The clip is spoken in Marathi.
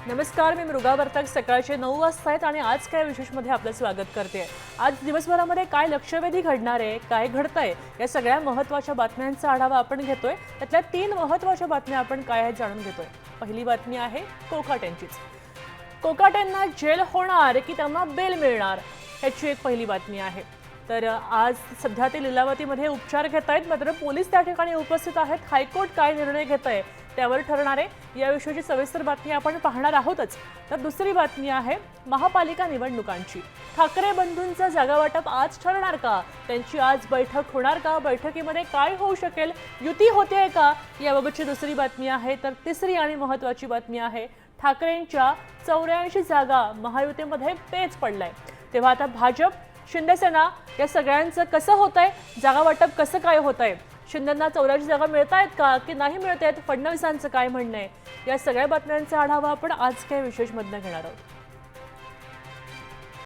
नमस्कार, मी मृगा वर्तक. सकाळचे 9 वाजता आहेत आणि आज काय विशेषमध्ये आपलं स्वागत करते. आज दिवसभरामध्ये काय लक्षवेधी घडणार आहे, काय घडतंय, या सगळ्या महत्त्वाच्या बातम्यांचा आढावा आपण घेतोय. त्यातल्या 3 महत्त्वाच्या बातम्या आपण काय आहेत जाणून घेतोय. पहिली बातमी आहे कोकाटेंचीच. कोकाटेंना जेल होणार की त्यांना बेल मिळणार, ह्याची एक पहिली बातमी आहे. तर आज सध्या ते लीलावतीमध्ये उपचार घेत आहेत, मात्र पोलीस त्या ठिकाणी उपस्थित आहेत. हायकोर्ट काय निर्णय घेत आहे त्यावर ठरणार आहे. याविषयीची सविस्तर बातमी आपण पाहणार आहोतच. तर दुसरी बातमी आहे महापालिका निवडणुकांची. ठाकरे बंधूंचं जागावाटप आज ठरणार का? त्यांची आज बैठक होणार का? बैठकीमध्ये काय होऊ शकेल? युती होते का? याबाबतची दुसरी बातमी आहे. तर तिसरी आणि महत्त्वाची बातमी आहे ठाकरेंच्या 84 जागा महायुतीमध्ये पेच पडलाय. तेव्हा आता भाजप, शिंदेसेना या सगळ्यांचं कसं होतंय, जागा वाटप कसं काय होतंय, शिंदेंना 84 जागा मिळत आहेत का की नाही मिळत आहेत, फडणवीसांचं काय म्हणणं आहे, या सगळ्या बातम्यांचा आढावा आपण आज काय विशेषमधनं घेणार आहोत.